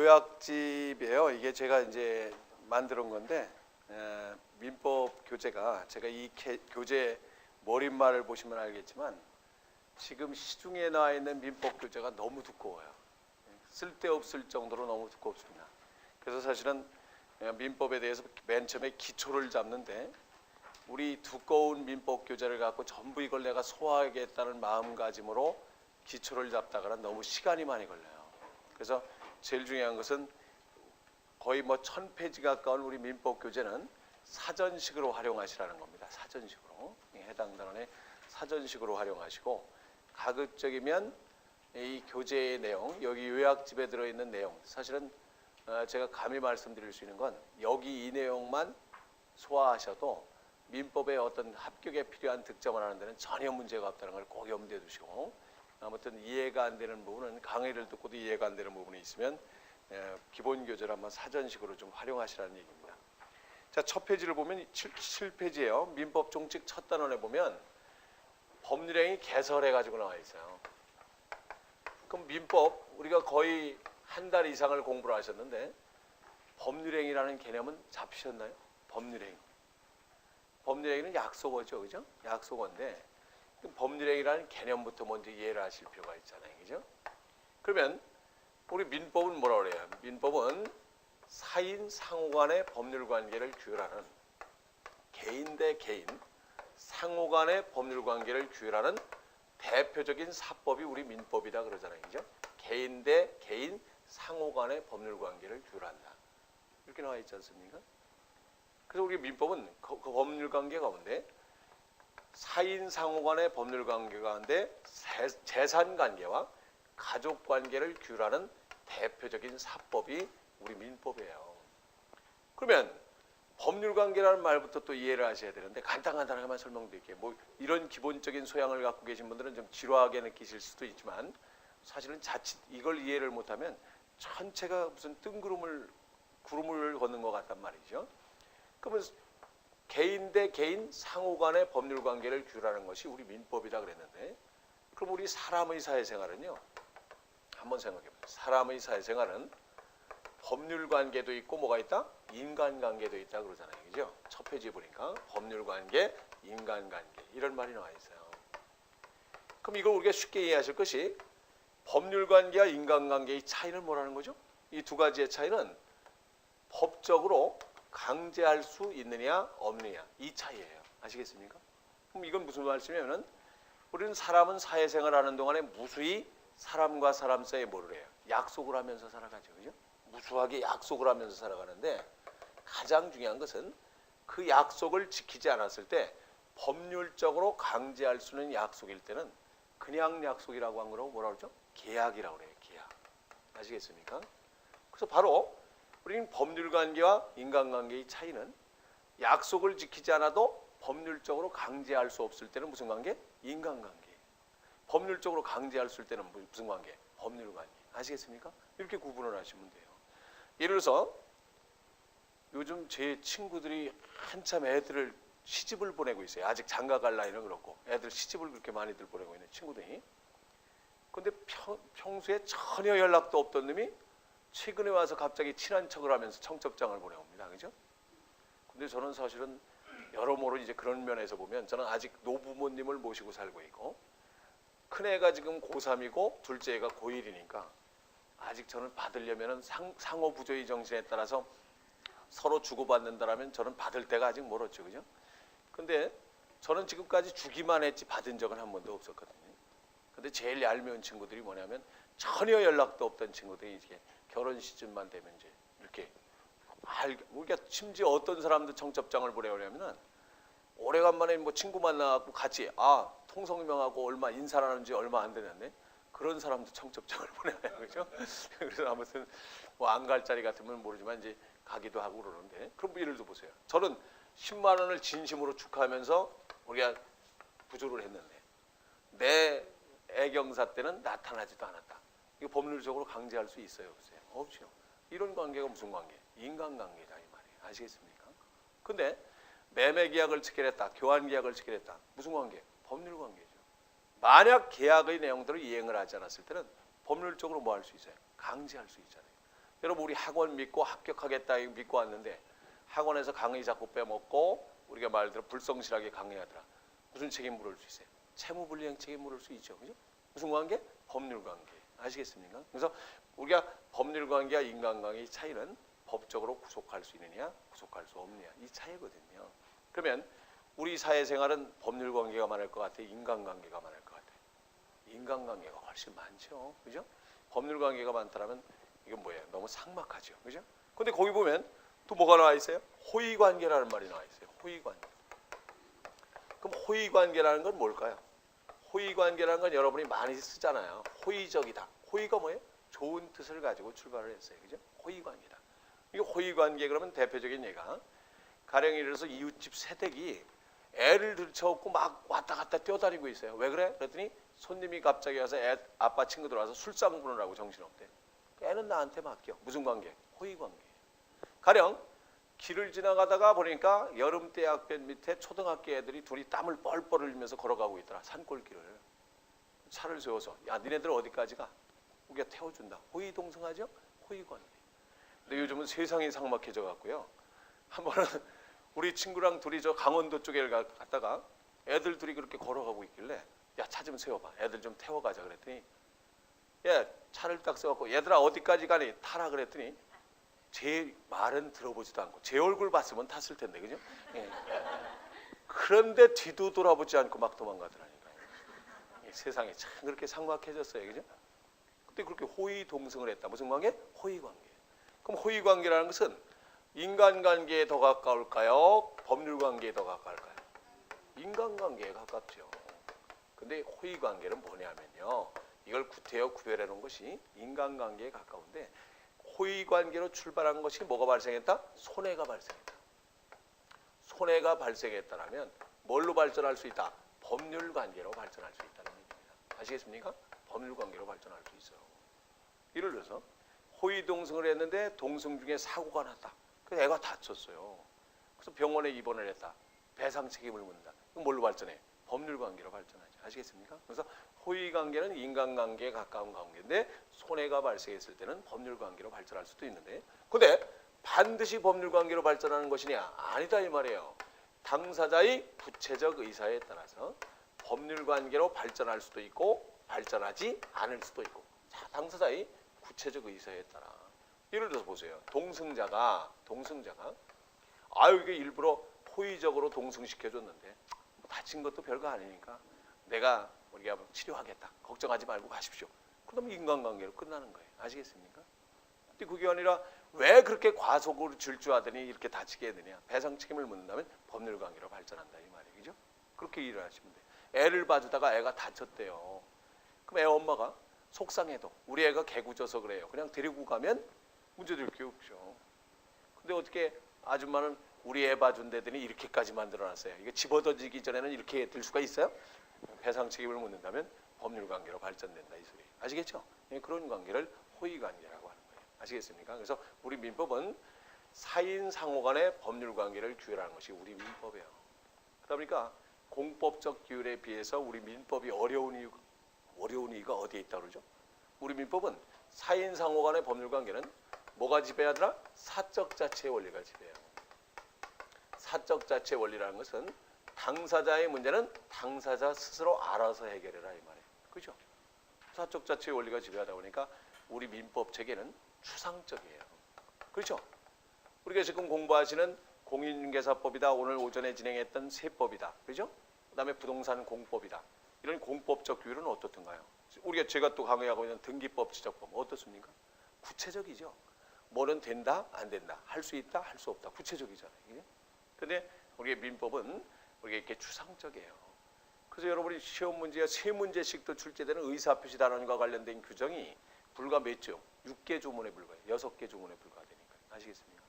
요약집이에요. 이게 제가 이제 만들어 온 건데 민법 교재가 제가 이 교재 머릿말을 보시면 알겠지만 지금 시중에 나와 있는 민법 교재가 너무 두꺼워요. 쓸데없을 정도로 너무 두껍습니다. 그래서 사실은 민법에 대해서 맨 처음에 기초를 잡는데 우리 두꺼운 민법 교재를 갖고 전부 이걸 내가 소화하겠다는 마음가짐으로 기초를 잡다가는 너무 시간이 많이 걸려요. 그래서 제일 중요한 것은 거의 뭐 1000페이지 가까운 우리 민법 교재는 사전식으로 활용하시라는 겁니다. 사전식으로. 해당 단원의 사전식으로 활용하시고 가급적이면 이 교재의 내용, 여기 요약집에 들어있는 내용, 사실은 제가 감히 말씀드릴 수 있는 건 여기 이 내용만 소화하셔도 민법의 어떤 합격에 필요한 득점을 하는 데는 전혀 문제가 없다는 걸 꼭 염두에 두시고, 아무튼 이해가 안 되는 부분은 강의를 듣고도 이해가 안 되는 부분이 있으면 기본 교재를 한번 사전식으로 좀 활용하시라는 얘기입니다. 자, 첫 페이지를 보면 7페이지예요. 민법 종칙 첫 단원에 보면 법률행위 개설해 가지고 나와 있어요. 그럼 민법 우리가 거의 한 달 이상을 공부를 하셨는데 법률행위라는 개념은 잡히셨나요? 법률행위. 법률행위는 약속어죠, 그죠? 약속어인데 법률행위라는 개념부터 먼저 이해를 하실 필요가 있잖아요, 그죠? 그러면 우리 민법은 뭐라 그래요? 민법은 사인 상호간의 법률관계를 규율하는, 개인 대 개인 상호간의 법률관계를 규율하는 대표적인 사법이 우리 민법이다 그러잖아요, 그죠? 개인 대 개인 상호간의 법률관계를 규율한다, 이렇게 나와 있지 않습니까? 그래서 우리 민법은 그 법률관계 가운데 사인 상호간의 법률관계 가운데 재산관계와 가족관계를 규율하는 대표적인 사법이 우리 민법이에요. 그러면 법률관계라는 말부터 또 이해를 하셔야 되는데 간단하게만 설명드릴게요. 뭐 이런 기본적인 소양을 갖고 계신 분들은 좀 지루하게 느끼실 수도 있지만 사실은 자칫 이걸 이해를 못하면 전체가 무슨 구름을 걷는 것 같단 말이죠. 그러면 개인 대 개인 상호간의 법률관계를 규율하는 것이 우리 민법이다 그랬는데, 그럼 우리 사람의 사회생활은요, 한번 생각해보세요. 사람의 사회생활은 법률관계도 있고 뭐가 있다? 인간관계도 있다 그러잖아요, 그죠? 첫 페이지 보니까 법률관계, 인간관계 이런 말이 나와 있어요. 그럼 이걸 우리가 쉽게 이해하실 것이 법률관계와 인간관계의 차이는 뭐라는 거죠? 이 두 가지의 차이는 법적으로 강제할 수 있느냐 없느냐, 이 차이예요. 아시겠습니까? 그럼 이건 무슨 말씀이냐면 우리는 사람은 사회생활하는 동안에 무수히 사람과 사람 사이에 뭐를 해요? 약속을 하면서 살아가죠, 그죠? 무수하게 약속을 하면서 살아가는데 가장 중요한 것은 그 약속을 지키지 않았을 때 법률적으로 강제할 수 있는 약속일 때는 그냥 약속이라고 한 거라고 뭐라 그러죠? 계약이라고 그래요, 계약. 아시겠습니까? 그래서 바로 우리는 법률관계와 인간관계의 차이는 약속을 지키지 않아도 법률적으로 강제할 수 없을 때는 무슨 관계? 인간관계. 법률적으로 강제할 수 있을 때는 무슨 관계? 법률관계. 아시겠습니까? 이렇게 구분을 하시면 돼요. 예를 들어서 요즘 제 친구들이 한참 애들을 시집을 보내고 있어요. 아직 장가 갈 나이는 그렇고 애들 시집을 그렇게 많이들 보내고 있는 친구들이. 근데 평소에 전혀 연락도 없던 놈이 최근에 와서 갑자기 친한 척을 하면서 청첩장을 보내옵니다, 그죠? 근데 저는 사실은 여러모로 이제 그런 면에서 보면 저는 아직 노부모님을 모시고 살고 있고 큰애가 지금 고3이고 둘째가 고1이니까 아직 저는 받으려면 상호부조의 정신에 따라서 서로 주고받는다라면 저는 받을 때가 아직 멀었죠, 그죠? 근데 저는 지금까지 주기만 했지 받은 적은 한 번도 없었거든요. 근데 제일 얄미운 친구들이 뭐냐면 전혀 연락도 없던 친구들이 이렇게 결혼 시즌만 되면 이제 이렇게 우리가 심지어 어떤 사람도 청첩장을 보내오려면은 오래간만에 뭐 친구 만나고 같이 통성명하고 얼마 인사하는 지 얼마 안 되는데 그런 사람도 청첩장을 보내요, 그죠? 그래서 아무튼 뭐 안 갈 자리 같으면 모르지만 이제 가기도 하고 그러는데, 그럼 예를 들어 보세요. 저는 10만 원을 진심으로 축하하면서 우리가 부조를 했는데 내 애경사 때는 나타나지도 않았다. 이거 법률적으로 강제할 수 있어요, 없어요? 없죠. 이런 관계가 무슨 관계? 인간관계다 이 말이에요. 아시겠습니까? 근데 매매 계약을 체결했다, 교환 계약을 체결했다. 무슨 관계? 법률관계죠. 만약 계약의 내용들을 이행을 하지 않았을 때는 법률적으로 뭐 할 수 있어요? 강제할 수 있잖아요. 여러분 우리 학원 믿고 합격하겠다 믿고 왔는데 학원에서 강의 자꾸 빼먹고 우리가 말대로 불성실하게 강의하더라. 무슨 책임 물을 수 있어요? 채무불이행 책임 물을 수 있죠. 그죠? 무슨 관계? 법률관계. 아시겠습니까? 그래서 우리가 법률관계와 인간관계의 차이는 법적으로 구속할 수 있느냐 구속할 수 없느냐 이 차이거든요. 그러면 우리 사회생활은 법률관계가 많을 것 같아요? 인간관계가 많을 것 같아요? 인간관계가 훨씬 많죠. 그죠? 법률관계가 많다면 이건 뭐예요? 너무 삭막하죠. 그죠? 근데 거기 보면 또 뭐가 나와 있어요? 호의관계라는 말이 나와 있어요. 호의관계. 그럼 호의관계라는 건 뭘까요? 호의관계라는 건 여러분이 많이 쓰잖아요. 호의적이다. 호의가 뭐예요? 좋은 뜻을 가지고 출발을 했어요. 그죠? 호의관계다. 이게 호의관계 그러면 대표적인 예가 가령 예를 들어서 이웃집 새댁이 애를 들쳐업고 막 왔다 갔다 뛰어다니고 있어요. 왜 그래? 그랬더니 손님이 갑자기 와서 아빠 친구들 와서 술상 부르라고 정신없대. 애는 나한테 맡겨. 무슨 관계? 호의관계. 가령 길을 지나가다가 보니까 여름대 학변 밑에 초등학교 애들이 둘이 땀을 뻘뻘 흘리면서 걸어가고 있더라. 산골길을. 차를 세워서 야 니네들 어디까지 가? 우리가 태워준다. 호의동성하죠? 호의관계. 근데 요즘은 세상이 삭막해져 갖고요. 한 번은 우리 친구랑 둘이 저 강원도 쪽에 갔다가 애들 둘이 그렇게 걸어가고 있길래 야 차 좀 세워봐. 애들 좀 태워가자 그랬더니 예 차를 딱 세워갖고 얘들아 어디까지 가니? 타라 그랬더니 제 말은 들어보지도 않고 제 얼굴 봤으면 탔을 텐데 그죠? 예. 그런데 뒤도 돌아보지 않고 막 도망가더라니까요. 세상이 참 그렇게 삭막해졌어요. 그죠? 그때 그렇게 호의동성을 했다. 무슨 관계? 호의관계. 그럼 호의관계라는 것은 인간관계에 더 가까울까요? 법률관계에 더 가까울까요? 인간관계에 가깝죠. 근데 호의관계는 뭐냐면요. 이걸 구태여 구별해 놓은 것이 인간관계에 가까운데 호의관계로 출발한 것이 뭐가 발생했다? 손해가 발생했다. 손해가 발생했다면 뭘로 발전할 수 있다? 법률관계로 발전할 수 있다는 얘기입니다. 아시겠습니까? 법률관계로 발전할 수 있어요. 예를 들어서 호의동성을 했는데 동성 중에 사고가 났다. 그래서 애가 다쳤어요. 그래서 병원에 입원을 했다. 배상 책임을 묻는다. 그럼 뭘로 발전해? 법률관계로 발전하죠. 아시겠습니까? 그래서 호의관계는 인간관계에 가까운 관계인데 손해가 발생했을 때는 법률관계로 발전할 수도 있는데 근데 반드시 법률관계로 발전하는 것이냐? 아니다 이 말이에요. 당사자의 구체적 의사에 따라서 법률관계로 발전할 수도 있고 발전하지 않을 수도 있고 자, 당사자의 구체적 의사에 따라 예를 들어서 보세요. 동승자가 아유 이게 일부러 호의적으로 동승시켜줬는데 뭐 다친 것도 별거 아니니까 내가 우리가 치료하겠다. 걱정하지 말고 가십시오. 그럼 인간관계로 끝나는 거예요. 아시겠습니까? 근데 그게 아니라 왜 그렇게 과속으로 질주하더니 이렇게 다치게 되냐. 배상 책임을 묻는다면 법률관계로 발전한다 이 말이에요. 그죠? 그렇게 일을 하시면 돼요. 애를 봐주다가 애가 다쳤대요. 그럼 애 엄마가 속상해도 우리 애가 개구져서 그래요. 그냥 데리고 가면 문제될 게 없죠. 근데 어떻게 아줌마는 우리 애 봐준다더니 이렇게까지 만들어놨어요. 이거 집어던지기 전에는 이렇게 될 수가 있어요? 배상 책임을 묻는다면 법률관계로 발전된다 이 소리. 아시겠죠? 그런 관계를 호의관계라고 하는 거예요. 아시겠습니까? 그래서 우리 민법은 사인 상호 간의 법률관계를 규율하는 것이 우리 민법이에요. 그러다 보니까 공법적 규율에 비해서 우리 민법이 어려운 이유가 어디에 있다고 그러죠? 우리 민법은 사인 상호 간의 법률관계는 뭐가 지배하더라? 사적 자체의 원리가 지배해요. 사적 자체의 원리라는 것은 당사자의 문제는 당사자 스스로 알아서 해결해라 이 말이에요. 그죠? 사적 자체의 원리가 지배하다 보니까 우리 민법 체계는 추상적이에요. 그렇죠? 우리가 지금 공부하시는 공인중개사법이다. 오늘 오전에 진행했던 세법이다. 그죠? 그다음에 부동산 공법이다. 이런 공법적 규율은 어떻든가요? 제가 또 강의하고 있는 등기법 지적법 어떻습니까? 구체적이죠. 뭐는 된다, 안 된다. 할 수 있다, 할 수 없다. 구체적이잖아요. 그런데 우리의 민법은 우리가 이렇게 추상적이에요. 그래서 여러분이 시험 문제가 3문제씩도 출제되는 의사표시 단원과 관련된 규정이 불과 몇 조? 6개 조문에 불과해요. 6개 조문에 불과하니까. 아시겠습니까?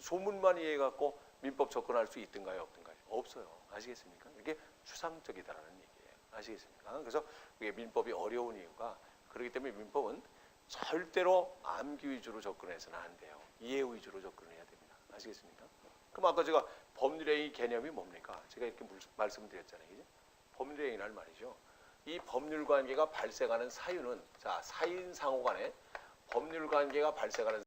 조문만 이해해갖고 민법 접근할 수 있든가요, 없든가요? 없어요. 아시겠습니까? 이게 추상적이다라는 얘기예요. 아시겠습니까? 그래서 이게 민법이 어려운 이유가 그렇기 때문에 민법은 절대로 암기 위주로 접근해서는 안 돼요. 이해 위주로 접근해야 됩니다. 아시겠습니까? 그럼 아까 제가 법률행위 개념이 뭡니까? 제가 이렇게 말씀드렸잖아요. 그죠? 법률행위란 말이죠. 이 법률관계가 발생하는 사유는 자 사인 상호 간에 법률관계가 발생하는